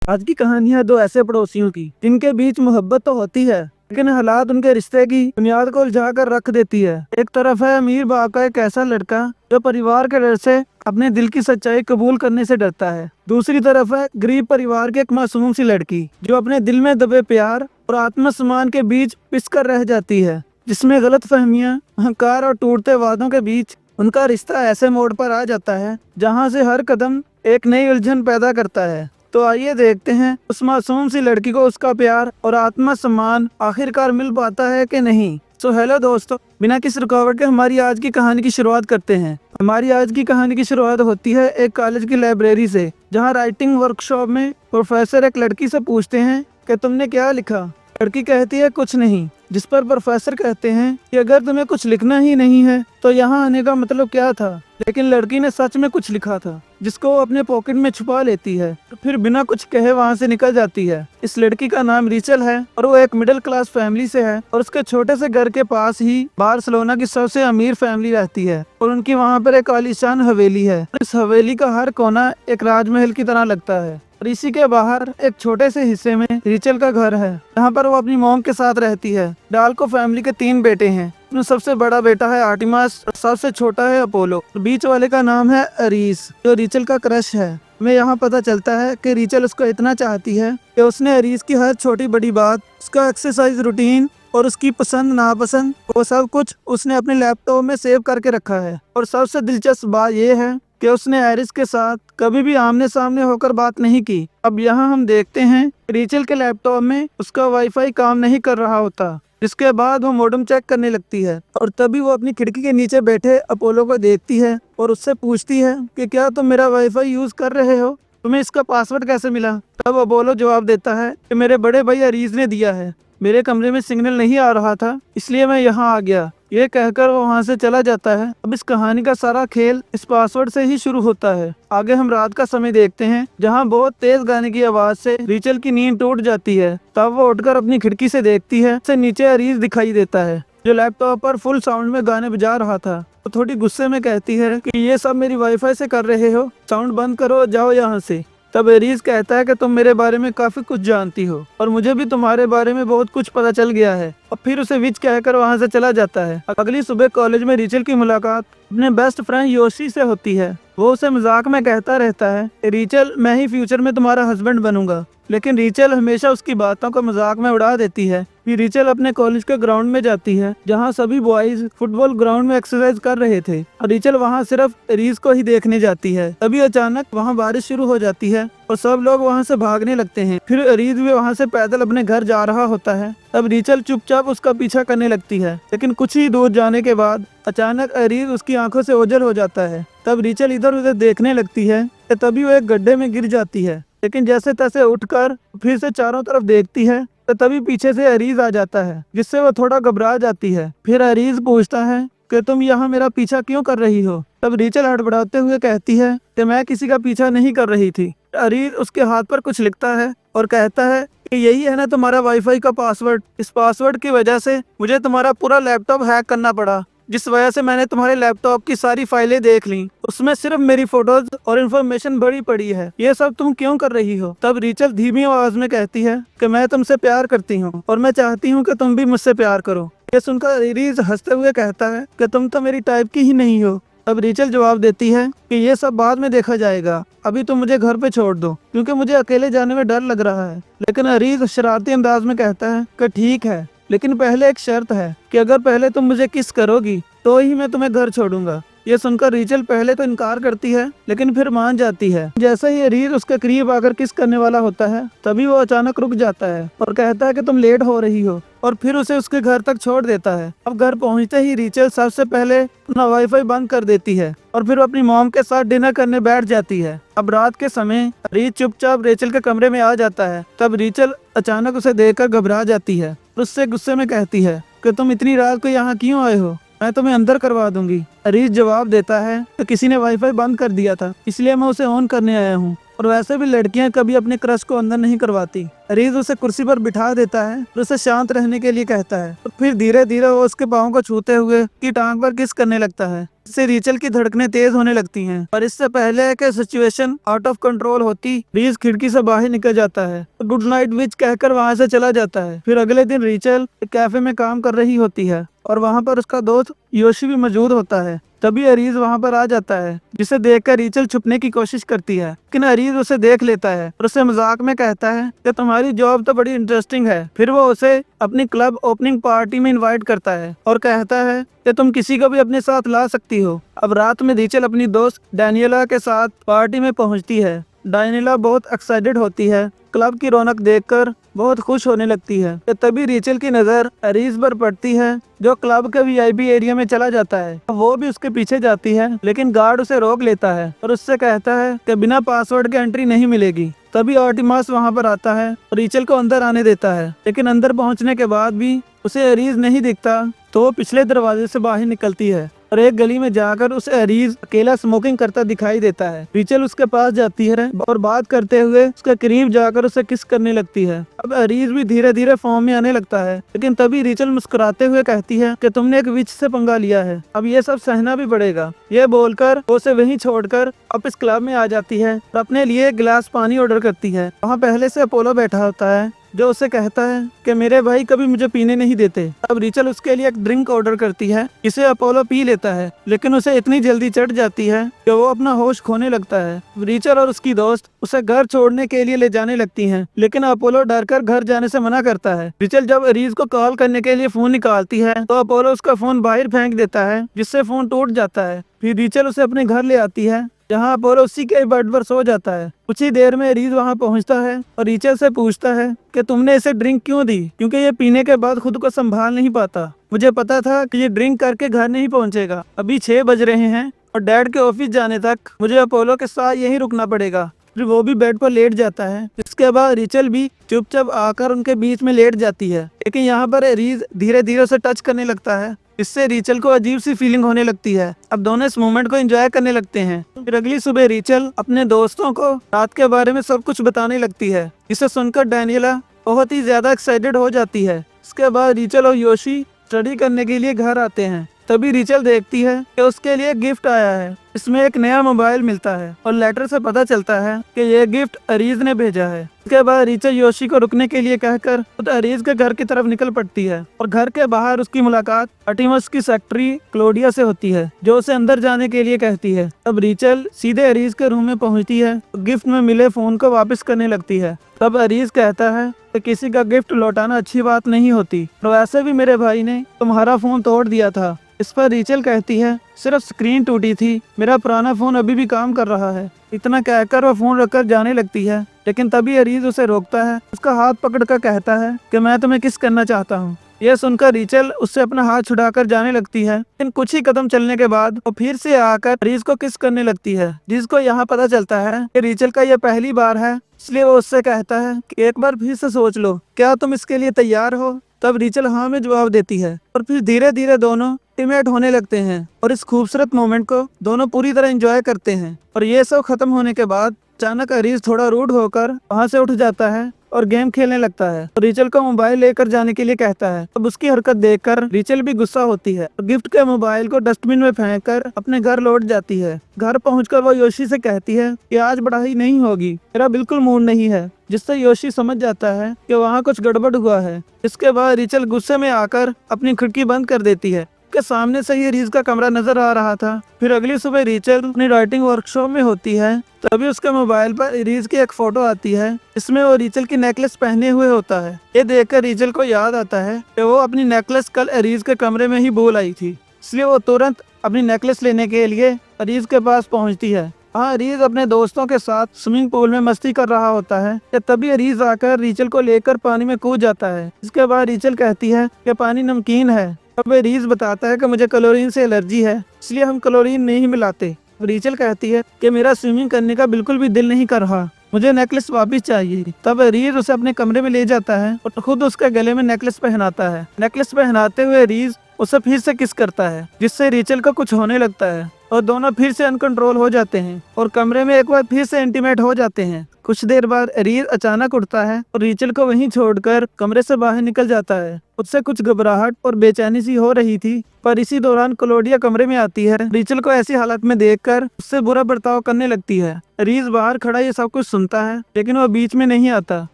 आज की कहानी है दो ऐसे पड़ोसियों की जिनके बीच मोहब्बत तो होती है, लेकिन हालात उनके रिश्ते की बुनियाद को उलझा कर रख देती है। एक तरफ है अमीर बाप का एक ऐसा लड़का जो परिवार के डर से अपने दिल की सच्चाई कबूल करने से डरता है। दूसरी तरफ है गरीब परिवार की एक मासूम सी लड़की जो अपने दिल में दबे प्यार और आत्मसम्मान के बीच पिस कर रह जाती है, जिसमें गलत फहमियाँ, अहंकार और टूटते वादों के बीच उनका रिश्ता ऐसे मोड़ पर आ जाता है जहाँ से हर कदम एक नई उलझन पैदा करता है। तो आइए देखते हैं उस मासूम सी लड़की को उसका प्यार और आत्मसम्मान आखिरकार मिल पाता है कि नहीं। तो हेलो दोस्तों, बिना किसी रुकावट के हमारी आज की कहानी की शुरुआत करते हैं। हमारी आज की कहानी की शुरुआत होती है एक कॉलेज की लाइब्रेरी से, जहां राइटिंग वर्कशॉप में प्रोफेसर एक लड़की से पूछते हैं कि तुमने क्या लिखा। लड़की कहती है कुछ नहीं, जिस पर प्रोफेसर कहते हैं कि अगर तुम्हें कुछ लिखना ही नहीं है तो यहाँ आने का मतलब क्या था। लेकिन लड़की ने सच में कुछ लिखा था, जिसको वो अपने पॉकेट में छुपा लेती है और फिर बिना कुछ कहे वहाँ से निकल जाती है। इस लड़की का नाम रिचल है और वो एक मिडिल क्लास फैमिली से है और उसके छोटे से घर के पास ही बार्सिलोना की सबसे अमीर फैमिली रहती है और उनकी वहाँ पर एक आलीशान हवेली है। इस हवेली का हर कोना एक राजमहल की तरह लगता है और इसी के बाहर एक छोटे से हिस्से में रिचल का घर है, जहाँ पर वो अपनी मॉम के साथ रहती है। डाल्को फैमिली के 3 बेटे हैं। उसमें सबसे बड़ा बेटा है आर्टिमास, सबसे छोटा है अपोलो, बीच वाले का नाम है अरीस, जो रिचल का क्रश है। हमें यहाँ पता चलता है कि रिचल उसको इतना चाहती है कि उसने अरीस की हर छोटी बड़ी बात, उसका एक्सरसाइज रूटीन और उसकी पसंद नापसंद, वो सब कुछ उसने अपने लैपटॉप में सेव करके रखा है। और सबसे दिलचस्प बात यह है कि उसने एरिस के साथ कभी भी आमने सामने होकर बात नहीं की। अब यहाँ हम देखते हैं रिचल के लैपटॉप में उसका वाईफाई काम नहीं कर रहा होता, जिसके बाद वो मॉडेम चेक करने लगती है और तभी वो अपनी खिड़की के नीचे बैठे अपोलो को देखती है और उससे पूछती है कि क्या तुम मेरा वाईफाई यूज कर रहे हो, तुम्हें इसका पासवर्ड कैसे मिला। तब अपोलो जवाब देता है कि मेरे बड़े भाई अरीज ने दिया है, मेरे कमरे में सिग्नल नहीं आ रहा था इसलिए मैं यहाँ आ गया। ये कहकर वो वहाँ से चला जाता है। अब इस कहानी का सारा खेल इस पासवर्ड से ही शुरू होता है। आगे हम रात का समय देखते हैं, जहाँ बहुत तेज गाने की आवाज से रिचल की नींद टूट जाती है। तब वो उठकर अपनी खिड़की से देखती है, से नीचे अरीज दिखाई देता है जो लैपटॉप पर फुल साउंड में गाने बजा रहा था। तो थोड़ी गुस्से में कहती है कि ये सब मेरी वाईफाई से कर रहे हो, साउंड बंद करो, जाओ यहाँ से। तब एरीज कहता है कि तुम मेरे बारे में काफी कुछ जानती हो और मुझे भी तुम्हारे बारे में बहुत कुछ पता चल गया है। और फिर उसे विच कहकर वहां से चला जाता है। अगली सुबह कॉलेज में रिचल की मुलाकात अपने बेस्ट फ्रेंड योशी से होती है। वो उसे मजाक में कहता रहता है, रिचल मैं ही फ्यूचर में तुम्हारा हस्बैंड बनूंगा, लेकिन रिचल हमेशा उसकी बातों को मजाक में उड़ा देती है। फिर रिचल अपने कॉलेज के ग्राउंड में जाती है, जहाँ सभी बॉयज फुटबॉल ग्राउंड में एक्सरसाइज कर रहे थे और रिचल वहाँ सिर्फ रीज को ही देखने जाती है। तभी अचानक वहाँ बारिश शुरू हो जाती है और सब लोग वहाँ से भागने लगते हैं। फिर रीज भी वहाँ से पैदल अपने घर जा रहा होता है। तब रिचल चुपचाप उसका पीछा करने लगती है, लेकिन कुछ ही दूर जाने के बाद अचानक रीज उसकी आंखों से ओझल हो जाता है। तब रिचल इधर उधर देखने लगती है, तभी वो एक गड्ढे में गिर जाती है। लेकिन जैसे तैसे उठकर फिर से चारों तरफ देखती है तो तभी पीछे से अरीज आ जाता है, जिससे वो थोड़ा घबरा जाती है। फिर अरीज पूछता है कि तुम यहाँ मेरा पीछा क्यों कर रही हो। तब रिचल हड़बड़ाते हुए कहती है कि मैं किसी का पीछा नहीं कर रही थी। अरीज उसके हाथ पर कुछ लिखता है और कहता है कि यही है ना तुम्हारा वाईफाई का पासवर्ड। इस पासवर्ड की वजह से मुझे तुम्हारा पूरा लैपटॉप हैक करना पड़ा, जिस वजह से मैंने तुम्हारे लैपटॉप की सारी फाइलें देख ली, उसमें सिर्फ मेरी फोटोज और इन्फॉर्मेशन भरी पड़ी है। ये सब तुम क्यों कर रही हो। तब रिचल धीमी आवाज में कहती है कि मैं तुमसे प्यार करती हूँ और मैं चाहती हूँ कि तुम भी मुझसे प्यार करो। ये सुनकर रीज हंसते हुए कहता है कि तुम तो मेरी टाइप की ही नहीं हो। तब रिचल जवाब देती है कि ये सब बाद में देखा जाएगा, अभी तुम मुझे घर पे छोड़ दो क्योंकि मुझे अकेले जाने में डर लग रहा है। लेकिन अरीज शरारती अंदाज में कहता है कि ठीक है, लेकिन पहले एक शर्त है कि अगर पहले तुम मुझे किस करोगी तो ही मैं तुम्हें घर छोड़ूंगा। ये सुनकर रिचल पहले तो इनकार करती है, लेकिन फिर मान जाती है। जैसे ही रीज उसके करीब आकर किस करने वाला होता है, तभी वो अचानक रुक जाता है और कहता है कि तुम लेट हो रही हो, और फिर उसे उसके घर तक छोड़ देता है। अब घर पहुंचते ही रिचल सबसे पहले अपना वाईफाई बंद कर देती है और फिर अपनी मॉम के साथ डिनर करने बैठ जाती है। अब रात के समय रीज चुपचाप रेचल के कमरे में आ जाता है। तब रिचल अचानक उसे देखकर घबरा जाती है और उससे गुस्से में कहती है कि तुम इतनी रात को यहाँ क्यों आए हो, मैं तुम्हें अंदर करवा दूंगी। रीज जवाब देता है कि किसी ने वाईफाई बंद कर दिया था, इसलिए मैं उसे ऑन करने आया हूँ। और वैसे भी लड़कियां कभी अपने क्रश को अंदर नहीं करवाती। अरीज उसे कुर्सी पर बिठा देता है और उसे शांत रहने के लिए कहता है। तो फिर धीरे धीरे वो उसके पाँव को छूते हुए की टांग पर किस करने लगता है। इससे रीचल की धड़कनें तेज होने लगती हैं। और इससे पहले कि सिचुएशन आउट ऑफ कंट्रोल होती, रीज खिड़की से बाहर निकल जाता है, गुड नाइट विच कहकर वहां से चला जाता है। फिर अगले दिन रीचल एक कैफे में काम कर रही होती है और वहां पर उसका दोस्त योशी भी मौजूद होता है। तभी अरीज वहां पर आ जाता है, जिसे देखकर रीचल छुपने की कोशिश करती है, लेकिन अरीज उसे देख लेता है और उसे मजाक में कहता है कि तुम्हारी जॉब तो बड़ी इंटरेस्टिंग है। फिर वो उसे अपनी क्लब ओपनिंग पार्टी में इनवाइट करता है और कहता है कि तुम किसी को भी अपने साथ ला सकती हो। अब रात में रीचल अपनी दोस्त डैनियला के साथ पार्टी में पहुंचती है। डैनियला बहुत एक्साइटेड होती है, क्लब की रौनक देखकर बहुत खुश होने लगती है। तभी रीचल की नजर अरीज पर पड़ती है, जो क्लब के वीआईपी एरिया में चला जाता है। वो भी उसके पीछे जाती है, लेकिन गार्ड उसे रोक लेता है और उससे कहता है कि बिना पासवर्ड के एंट्री नहीं मिलेगी। तभी आर्टिमास वहां पर आता है और रीचल को अंदर आने देता है, लेकिन अंदर पहुंचने के बाद भी उसे अरीज नहीं दिखता, तो वो पिछले दरवाजे से बाहर निकलती है और एक गली में जाकर उसे अरीज अकेला स्मोकिंग करता दिखाई देता है। रीचल उसके पास जाती है और बात करते हुए उसके करीब जाकर उसे किस करने लगती है। अब अरीज भी धीरे धीरे फॉर्म में आने लगता है, लेकिन तभी रीचल मुस्कुराते हुए कहती है कि तुमने एक विच से पंगा लिया है, अब ये सब सहना भी पड़ेगा। ये बोलकर वो उसे वहीं छोड़कर वापस क्लब में आ जाती है और अपने लिए एक गिलास पानी ऑर्डर करती है। वहाँ पहले से अपोलो बैठा होता है, जो उसे कहता है कि मेरे भाई कभी मुझे पीने नहीं देते। अब रीचल उसके लिए एक ड्रिंक ऑर्डर करती है, इसे अपोलो पी लेता है, लेकिन उसे इतनी जल्दी चढ़ जाती है कि वो अपना होश खोने लगता है। रीचल और उसकी दोस्त उसे घर छोड़ने के लिए ले जाने लगती हैं, लेकिन अपोलो डरकर घर जाने से मना करता है। रीचल जब अरीज को कॉल करने के लिए फोन निकालती है, तो अपोलो उसका फोन बाहर फेंक देता है, जिससे फोन टूट जाता है। फिर रीचल उसे अपने घर ले आती है, जहाँ अपोलो उसी के बेड पर सो जाता है। कुछ ही देर में रीज वहाँ पहुँचता है और रीचल से पूछता है कि तुमने इसे ड्रिंक क्यों दी, क्योंकि ये पीने के बाद खुद को संभाल नहीं पाता। मुझे पता था कि ये ड्रिंक करके घर नहीं पहुँचेगा। अभी 6 बज रहे हैं और डैड के ऑफिस जाने तक मुझे अपोलो के साथ यहीं रुकना पड़ेगा। फिर वो भी बेड पर लेट जाता है। इसके बाद रीचल भी चुपचाप आकर उनके बीच में लेट जाती है, लेकिन यहाँ पर रीज धीरे धीरे उसे टच करने लगता है। इससे रीचल को अजीब सी फीलिंग होने लगती है। अब दोनों इस मोमेंट को एंजॉय करने लगते हैं। फिर अगली सुबह रीचल अपने दोस्तों को रात के बारे में सब कुछ बताने लगती है, जिसे सुनकर डैनियला बहुत ही ज्यादा एक्साइटेड हो जाती है। इसके बाद रीचल और योशी स्टडी करने के लिए घर आते हैं। तभी रीचल देखती है कि उसके लिए गिफ्ट आया है। इसमें एक नया मोबाइल मिलता है और लेटर से पता चलता है कि यह गिफ्ट अरीज ने भेजा है। इसके बाद रीचल योशी को रुकने के लिए कहकर खुद अरीज के घर की तरफ निकल पड़ती है और घर के बाहर उसकी मुलाकात आर्टिमस की सेक्रेटरी क्लोडिया से होती है, जो उसे अंदर जाने के लिए कहती है। तब रीचल सीधे अरीज के रूम में पहुंचती है और गिफ्ट में मिले फोन को वापस करने लगती है। तब अरीज कहता है कि किसी का गिफ्ट लौटाना अच्छी बात नहीं होती, और वैसे भी मेरे भाई ने तुम्हारा फोन तोड़ दिया था। इस पर रीचल कहती है सिर्फ स्क्रीन टूटी थी, मेरा पुराना फोन अभी भी काम कर रहा है। इतना कहकर वो फोन रखकर जाने लगती है, लेकिन तभी अरीज उसे रोकता है। उसका हाथ पकड़कर कहता है कि मैं तुम्हें किस करना चाहता हूँ। यह सुनकर रीचल उससे अपना हाथ छुड़ाकर जाने लगती है, लेकिन कुछ ही कदम चलने के बाद वो फिर से आकर अरीज को किस करने लगती है, जिसको यहाँ पता चलता है कि रीचल का यह पहली बार है, इसलिए वो उससे कहता है कि एक बार फिर से सोच लो, क्या तुम इसके लिए तैयार हो। तब रीचल हाँ में जवाब देती है और फिर धीरे धीरे दोनों इंटीमेट होने लगते हैं और इस खूबसूरत मोमेंट को दोनों पूरी तरह एंजॉय करते हैं। और ये सब खत्म होने के बाद अचानक अरीज थोड़ा रूड होकर वहाँ से उठ जाता है और गेम खेलने लगता है और रीचल को मोबाइल लेकर जाने के लिए कहता है। अब उसकी हरकत देखकर रीचल भी गुस्सा होती है और गिफ्ट के मोबाइल को डस्टबिन में फेंककर अपने घर लौट जाती है। घर पहुंचकर वो योशी से कहती है कि आज पढ़ाई नहीं होगी, मेरा बिल्कुल मूड नहीं है, जिससे योशी समझ जाता है कि वहाँ कुछ गड़बड़ हुआ है। इसके बाद रीचल गुस्से में आकर अपनी खिड़की बंद कर देती है। के सामने से ही रीज का कमरा नजर आ रहा था। फिर अगली सुबह रीचल अपनी राइटिंग वर्कशॉप में होती है, तभी उसके मोबाइल पर रीज की एक फोटो आती है। इसमें वो रीचल की नेकलेस पहने हुए होता है। ये देखकर रीचल को याद आता है कि वो अपनी नेकलेस कल अरीज के कमरे में ही भूल आई थी, इसलिए वो तुरंत अपनी नेकलेस लेने के लिए अरीज के पास पहुंचती है। हाँ, अरीज अपने दोस्तों के साथ स्विमिंग पूल में मस्ती कर रहा होता है कि तभी अरीज आकर रीचल को लेकर पानी में कूद जाता है। इसके बाद रीचल कहती है कि पानी नमकीन है। अब रीज बताता है कि मुझे क्लोरीन से एलर्जी है, इसलिए हम क्लोरीन नहीं मिलाते। रीचल कहती है कि मेरा स्विमिंग करने का बिल्कुल भी दिल नहीं कर रहा, मुझे नेकलेस वापस चाहिए। तब रीज उसे अपने कमरे में ले जाता है और खुद उसके गले में नेकलेस पहनाता है। नेकलेस पहनाते हुए रीज उसे फिर से किस करता है, जिससे रीचल को कुछ होने लगता है। और दोनों फिर से अनकंट्रोल हो जाते हैं और कमरे में एक बार फिर से इंटीमेट हो जाते हैं। कुछ देर बाद अरीज अचानक उठता है और रीचल को वहीं छोड़कर कमरे से बाहर निकल जाता है। उससे कुछ घबराहट और बेचैनी सी हो रही थी, पर इसी दौरान क्लोडिया कमरे में आती है। रीचल को ऐसी हालत में देखकर उससे बुरा बर्ताव करने लगती है। अरीज बाहर खड़ा ये सब कुछ सुनता है, लेकिन वो बीच में नहीं आता।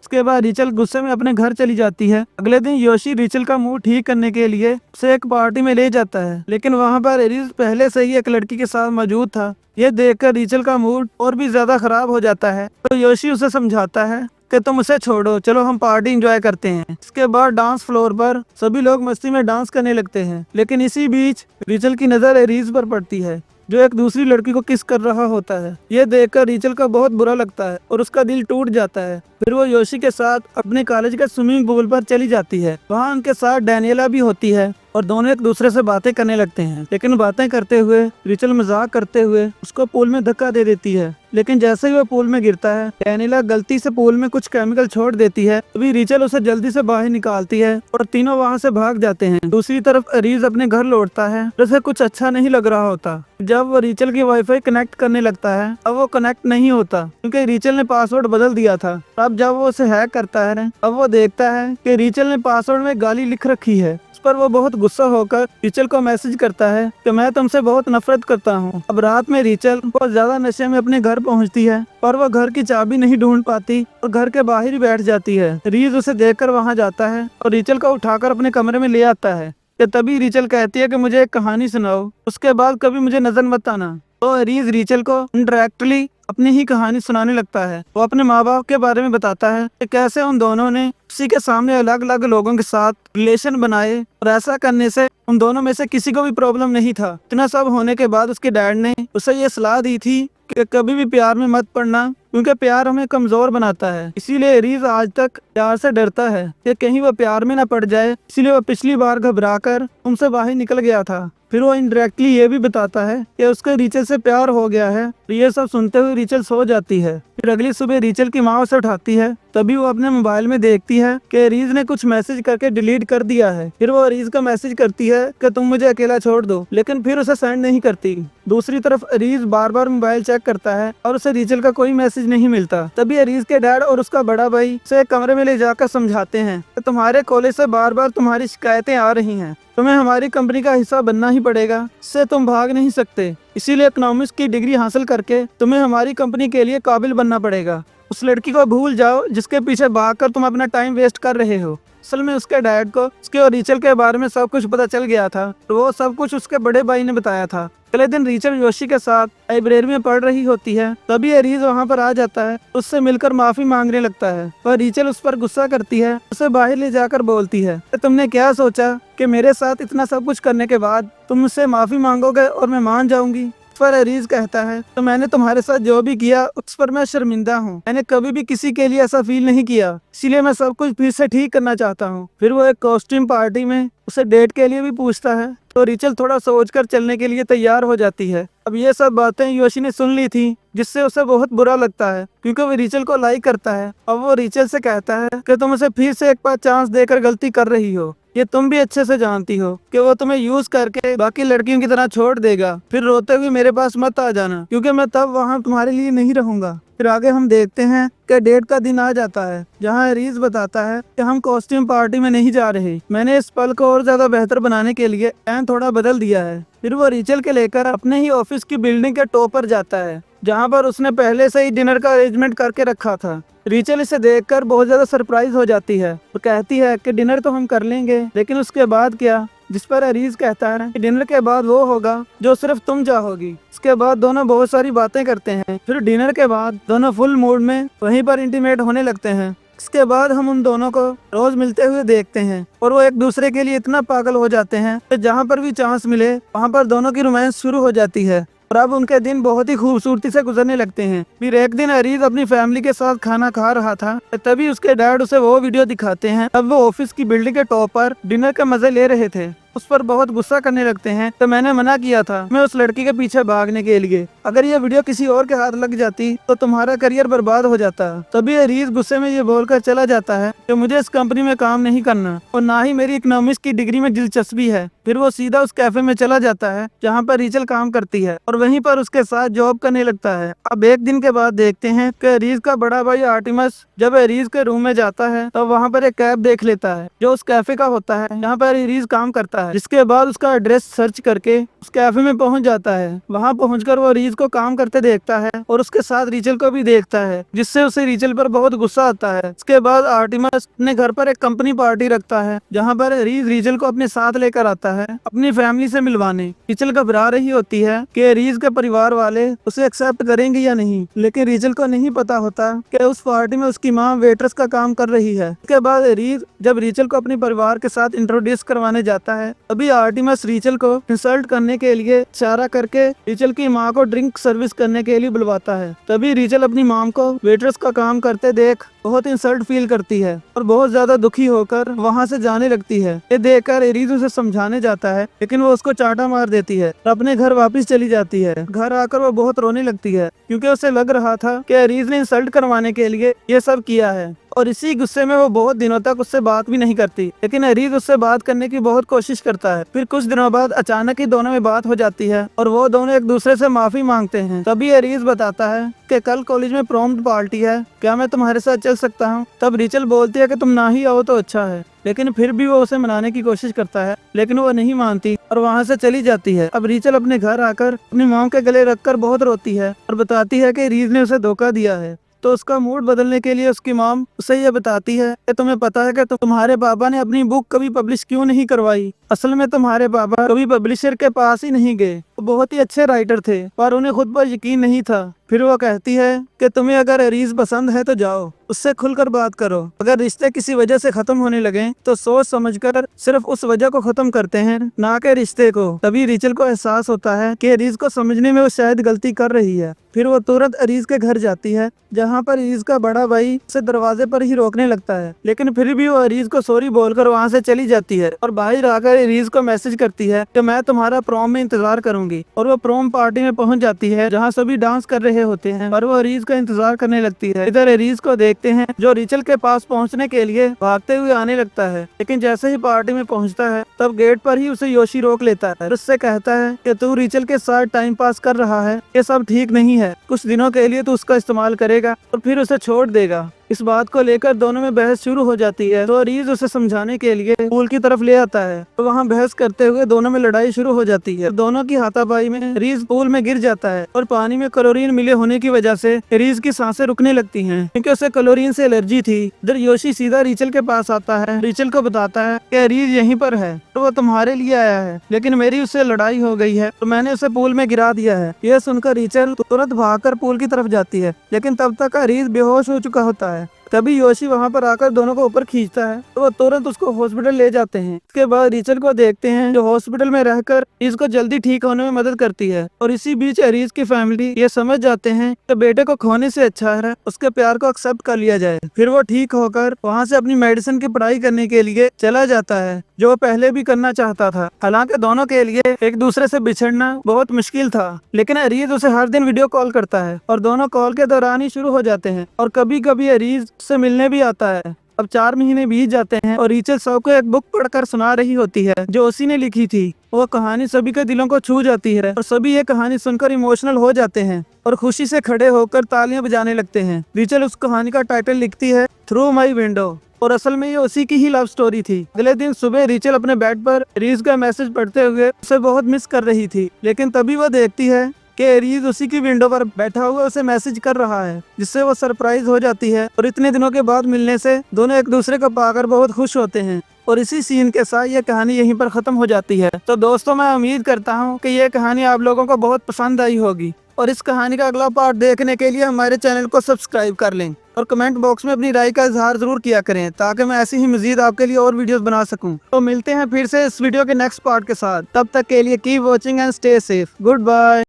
उसके बाद रीचल गुस्से में अपने घर चली जाती है। अगले दिन योशी रीचल का मूड ठीक करने के लिए उसे एक पार्टी में ले जाता है, लेकिन वहाँ पर अरीज पहले से ही एक लड़की के साथ मौजूद था। ये देखकर रीचल का मूड और भी ज्यादा खराब हो जाता है, तो योशी उसे समझाता है कि तुम उसे छोड़ो, चलो हम पार्टी एंजॉय करते हैं। इसके बाद डांस फ्लोर पर सभी लोग मस्ती में डांस करने लगते हैं, लेकिन इसी बीच रीचल की नजर अरीज पर पड़ती है, जो एक दूसरी लड़की को किस कर रहा होता है। ये देखकर रीचल का बहुत बुरा लगता है और उसका दिल टूट जाता है। फिर वो योशी के साथ अपने कॉलेज के स्विमिंग पूल पर चली जाती है। वहाँ उनके साथ डैनियला भी होती है और दोनों एक दूसरे से बातें करने लगते हैं, लेकिन बातें करते हुए रीचल मजाक करते हुए उसको पूल में धक्का दे देती है। लेकिन जैसे ही वो पूल में गिरता है, डैनियला गलती से पूल में कुछ केमिकल छोड़ देती है। तभी रीचल उसे जल्दी से बाहर निकालती है और तीनों वहाँ से भाग जाते हैं। दूसरी तरफ अरीज अपने घर लौटता है, जैसे कुछ अच्छा नहीं लग रहा होता। जब वो रीचल की वाईफाई कनेक्ट करने लगता है, अब वो कनेक्ट नहीं होता क्योंकि रीचल ने पासवर्ड बदल दिया था। अब जब वो उसे हैक करता है, अब वो देखता है कि रीचल ने पासवर्ड में गाली लिख रखी है। उस पर वो बहुत गुस्सा होकर रीचल को मैसेज करता है कि मैं तुमसे बहुत नफरत करता हूँ। अब रात में रीचल बहुत ज्यादा नशे में अपने घर पहुँचती है, पर वो घर की चाबी नहीं ढूंढ पाती और घर के बाहर ही बैठ जाती है। रीज उसे देखकर वहाँ जाता है और रीचल को उठाकर अपने कमरे में ले आता है। तभी रीचल कहती है कि मुझे एक कहानी सुनाओ, उसके बाद कभी मुझे नजर मत आना। तो रीज रीचल को इंडायरेक्टली अपनी ही कहानी सुनाने लगता है। वो अपने माँ बाप के बारे में बताता है कि कैसे उन दोनों ने किसी के सामने अलग अलग लोगों के साथ रिलेशन बनाए और ऐसा करने से उन दोनों में से किसी को भी प्रॉब्लम नहीं था। इतना सब होने के बाद उसके डैड ने उसे ये सलाह दी थी कि कभी भी प्यार में मत पड़ना, क्योंकि प्यार हमें कमजोर बनाता है। इसीलिए रीज आज तक प्यार से डरता है कि कहीं वो प्यार में न पड़ जाए। इसीलिए वो पिछली बार घबराकर उनसे बाहर निकल गया था। फिर वो इनडायरेक्टली ये भी बताता है कि उसके रीचल से प्यार हो गया है। तो ये सब सुनते हुए रीचल सो जाती है। फिर अगली सुबह रीचल की माँ उसे उठाती है, तभी वो अपने मोबाइल में देखती है कि रीज ने कुछ मैसेज करके डिलीट कर दिया है। फिर वो रीज का मैसेज करती है कि तुम मुझे अकेला छोड़ दो, लेकिन फिर उसे सेंड नहीं करती। दूसरी तरफ रीज बार बार मोबाइल चेक करता है और उसे रीचल का कोई मैसेज नहीं मिलता। तभी रीज के डैड और उसका बड़ा भाई उसे कमरे में ले जाकर समझाते हैं कि तुम्हारे कॉलेज से बार बार तुम्हारी शिकायतें आ रही हैं, तुम्हें हमारी कंपनी का हिस्सा बनना ही पड़ेगा, इससे तुम भाग नहीं सकते। इसीलिए इकोनॉमिक्स की डिग्री हासिल करके तुम्हें हमारी कंपनी के लिए काबिल बनना पड़ेगा। उस लड़की को भूल जाओ जिसके पीछे भागकर तुम अपना टाइम वेस्ट कर रहे हो। असल में उसके डैड को उसके और रीचल के बारे में सब कुछ पता चल गया था, तो वो सब कुछ उसके बड़े भाई ने बताया था। अगले दिन रीचल योशी के साथ लाइब्रेरी में पढ़ रही होती है, तभी अरीज वहाँ पर आ जाता है, उससे मिलकर माफी मांगने लगता है। पर रीचल उस पर गुस्सा करती है, उसे बाहर ले जाकर बोलती है कि तुमने क्या सोचा कि मेरे साथ इतना सब कुछ करने के बाद तुम मुझसे माफी मांगोगे और मैं मान जाऊंगी। पर अरीज कहता है तो मैंने तुम्हारे साथ जो भी किया उस पर मैं शर्मिंदा हूँ। मैंने कभी भी किसी के लिए ऐसा फील नहीं किया, इसीलिए मैं सब कुछ फिर से ठीक करना चाहता हूँ। फिर वो एक कॉस्ट्यूम पार्टी में उसे डेट के लिए भी पूछता है, तो रीचल थोड़ा सोचकर चलने के लिए तैयार हो जाती है। अब ये सब बातें योशी ने सुन ली थी, जिससे उसे बहुत बुरा लगता है क्योंकि वो रीचल को लाइक करता है। अब वो रीचल से कहता है कि तुम उसे फिर से एक बार चांस देकर गलती कर रही हो। ये तुम भी अच्छे से जानती हो कि वो तुम्हें यूज करके बाकी लड़कियों की तरह छोड़ देगा। फिर रोते हुए मेरे पास मत आ जाना, क्योंकि मैं तब वहाँ तुम्हारे लिए नहीं रहूंगा। फिर आगे हम देखते हैं कि डेट का दिन आ जाता है, जहाँ रीज बताता है कि हम कॉस्ट्यूम पार्टी में नहीं जा रहे। मैंने इस पल को और ज्यादा बेहतर बनाने के लिए प्लान थोड़ा बदल दिया है। फिर वो रीचल के लेकर अपने ही ऑफिस की बिल्डिंग के टॉप पर जाता है, जहाँ पर उसने पहले से ही डिनर का अरेंजमेंट करके रखा था। रीचल इसे देखकर बहुत ज्यादा सरप्राइज हो जाती है और कहती है कि डिनर तो हम कर लेंगे, लेकिन उसके बाद क्या? जिस पर अरीज कहता है कि डिनर के बाद वो होगा जो सिर्फ तुम चाहोगी। इसके बाद दोनों बहुत सारी बातें करते हैं। फिर डिनर के बाद दोनों फुल मूड में वहीं पर इंटीमेट होने लगते हैं। इसके बाद हम उन दोनों को रोज मिलते हुए देखते हैं और वो एक दूसरे के लिए इतना पागल हो जाते हैं कि जहाँ पर भी चांस मिले वहाँ पर दोनों की रोमांस शुरू हो जाती है और अब उनके दिन बहुत ही खूबसूरती से गुजरने लगते हैं। फिर एक दिन अरीज अपनी फैमिली के साथ खाना खा रहा था, तभी उसके डैड उसे वो वीडियो दिखाते हैं। अब वो ऑफिस की बिल्डिंग के टॉप पर डिनर के मजे ले रहे थे। उस पर बहुत गुस्सा करने लगते हैं। तो मैंने मना किया था मैं उस लड़की के पीछे भागने के लिए। अगर ये वीडियो किसी और के हाथ लग जाती तो तुम्हारा करियर बर्बाद हो जाता। तभी अरीज गुस्से में ये बोलकर चला जाता है कि मुझे इस कंपनी में काम नहीं करना और ना ही मेरी इकोनॉमिक्स की डिग्री में दिलचस्पी है। फिर वो सीधा उस कैफे में चला जाता है जहाँ पर रीचल काम करती है और वहीं पर उसके साथ जॉब करने लगता है। अब एक दिन के बाद देखते हैं कि अरीज का बड़ा भाई आर्टिमस जब अरीज के रूम में जाता है तो वहाँ पर एक कैब देख लेता है जो उस कैफे का होता है जहाँ पर अरीज काम करता है। जिसके बाद उसका एड्रेस सर्च करके उस कैफे में पहुंच जाता है। वहाँ पहुंचकर वो अरीज को काम करते देखता है और उसके साथ रीचल को भी देखता है, जिससे उसे रीचल पर बहुत गुस्सा आता है। इसके बाद आर्टिमस अपने घर पर एक कंपनी पार्टी रखता है जहाँ पर अरीज रीचल को अपने साथ लेकर आता है अपनी फैमिली से मिलवाने। रीचल घबरा रही होती है कि अरीज के परिवार वाले उसे एक्सेप्ट करेंगे या नहीं, लेकिन रीचल को नहीं पता होता कि उस पार्टी में उसकी माँ वेट्रेस का काम कर रही है। इसके बाद अरीज जब रीचल को अपने परिवार के साथ इंट्रोड्यूस करवाने जाता है तभी आर्टिमस रीचल को इंसल्ट करने के लिए इशारा करके रीचल की माँ को ड्रिंक सर्विस करने के लिए बुलवाता है। तभी रीचल अपनी माँ को वेट्रेस का काम करते देख बहुत इंसल्ट फील करती है और बहुत ज्यादा दुखी होकर वहाँ से जाने लगती है। ये देखकर एरीज उसे समझाने जाता है लेकिन वो उसको चांटा मार देती है और अपने घर वापस चली जाती है। घर आकर वो बहुत रोने लगती है क्योंकि उसे लग रहा था कि एरीज ने इंसल्ट करवाने के लिए ये सब किया है और इसी गुस्से में वो बहुत दिनों तक उससे बात भी नहीं करती। लेकिन अरीज उससे बात करने की बहुत कोशिश करता है। फिर कुछ दिनों बाद अचानक ही दोनों में बात हो जाती है और वो दोनों एक दूसरे से माफी मांगते हैं। तभी अरीज बताता है कि कल कॉलेज में प्रॉम्प्ट पार्टी है, क्या मैं तुम्हारे साथ चल सकता हूँ। तब रीचल बोलती है कि तुम ना ही आओ तो अच्छा है, लेकिन फिर भी वो उसे मनाने की कोशिश करता है लेकिन वो नहीं मानती और वहाँ से चली जाती है। अब रीचल अपने घर आकर अपनी माँ के गले रखकर बहुत रोती है और बताती है कि रीज ने उसे धोखा दिया है। तो उसका मूड बदलने के लिए उसकी मॉम उसे ये बताती है कि तुम्हें पता है कि तुम्हारे पापा ने अपनी बुक कभी पब्लिश क्यों नहीं करवाई। असल में तुम्हारे पापा कभी पब्लिशर के पास ही नहीं गए। वो बहुत ही अच्छे राइटर थे पर उन्हें खुद पर यकीन नहीं था। फिर वो कहती है कि तुम्हें अगर अरीज पसंद है तो जाओ, उससे खुलकर बात करो। अगर रिश्ते किसी वजह से खत्म होने लगे तो सोच समझकर सिर्फ उस वजह को खत्म करते हैं, ना कि रिश्ते को। तभी रीचल को एहसास होता है कि अरीज को समझने में वो शायद गलती कर रही है। फिर वो तुरंत अरीज के घर जाती है जहाँ पर अरीज का बड़ा भाई उसे दरवाजे पर ही रोकने लगता है, लेकिन फिर भी वो अरीज को सॉरी बोलकर वहाँ से चली जाती है और बाहर आकर अरीज को मैसेज करती है कि मैं तुम्हारा प्रॉम में इंतजार करूंगी। और वो प्रॉम पार्टी में पहुंच जाती है जहाँ सभी डांस कर रहे होते हैं और वो अरीज का इंतजार करने लगती है। इधर अरीज को देखते हैं जो रीचल के पास पहुंचने के लिए भागते हुए आने लगता है, लेकिन जैसे ही पार्टी में पहुंचता है तब गेट पर ही उसे योशी रोक लेता है। उससे कहता है कि तू रीचल के साथ टाइम पास कर रहा है, ये सब ठीक नहीं है। कुछ दिनों के लिए तू उसका इस्तेमाल करेगा और फिर उसे छोड़ देगा। इस बात को लेकर दोनों में बहस शुरू हो जाती है। तो अरीज उसे समझाने के लिए पूल की तरफ ले आता है तो वहाँ बहस करते हुए दोनों में लड़ाई शुरू हो जाती है। दोनों की हाथापाई में अरीज पूल में गिर जाता है और पानी में क्लोरीन मिले होने की वजह से अरीज की सांसें रुकने लगती हैं क्योंकि उसे क्लोरीन से एलर्जी थी। इधर योशी सीधा रीचल के पास आता है, रीचल को बताता है कि अरीज यहीं पर है और वो तुम्हारे लिए आया है, लेकिन मेरी उससे लड़ाई हो गई है तो मैंने उसे पूल में गिरा दिया है। यह सुनकर रीचल तुरंत भागकर पूल की तरफ जाती है, लेकिन तब तक अरीज बेहोश हो चुका होता है। तभी योशी वहाँ पर आकर दोनों को ऊपर खींचता है तो वो तुरंत उसको हॉस्पिटल ले जाते हैं। इसके बाद रीचल को देखते हैं जो हॉस्पिटल में रहकर इसको जल्दी ठीक होने में मदद करती है। और इसी बीच अरीज की फैमिली ये समझ जाते हैं कि बेटे को खोने से अच्छा है उसके प्यार को एक्सेप्ट कर लिया जाए। फिर वो ठीक होकर वहाँ से अपनी मेडिसिन की पढ़ाई करने के लिए चला जाता है जो वो पहले भी करना चाहता था। हालांकि दोनों के लिए एक दूसरे से बिछड़ना बहुत मुश्किल था, लेकिन अरीज उसे हर दिन वीडियो कॉल करता है और दोनों कॉल के दौरान ही शुरू हो जाते हैं और कभी कभी अरीज से मिलने भी आता है। अब 4 महीने बीत जाते हैं और रीचल सबको एक बुक पढ़कर सुना रही होती है जो उसी ने लिखी थी। वो कहानी सभी के दिलों को छू जाती है और सभी ये कहानी सुनकर इमोशनल हो जाते हैं और खुशी से खड़े होकर तालियां बजाने लगते हैं। रीचल उस कहानी का टाइटल लिखती है थ्रू माई विंडो और असल में ये उसी की ही लव स्टोरी थी। अगले दिन सुबह रीचल अपने बेड पर अरीज का मैसेज पढ़ते हुए उसे बहुत मिस कर रही थी, लेकिन तभी वो देखती है कि अरीज उसी की विंडो पर बैठा हुआ उसे मैसेज कर रहा है, जिससे वो सरप्राइज हो जाती है और इतने दिनों के बाद मिलने से दोनों एक दूसरे को पाकर बहुत खुश होते हैं। और इसी सीन के साथ ये कहानी यहीं पर खत्म हो जाती है। तो दोस्तों, मैं उम्मीद करता हूँ कि ये कहानी आप लोगों को बहुत पसंद आई होगी और इस कहानी का अगला पार्ट देखने के लिए हमारे चैनल को सब्सक्राइब कर लें और कमेंट बॉक्स में अपनी राय का इजहार जरूर किया करें ताकि मैं ऐसी ही मजीद आपके लिए और वीडियोस बना सकूं। तो मिलते हैं फिर से इस वीडियो के नेक्स्ट पार्ट के साथ। तब तक के लिए keep watching and stay safe. Good bye.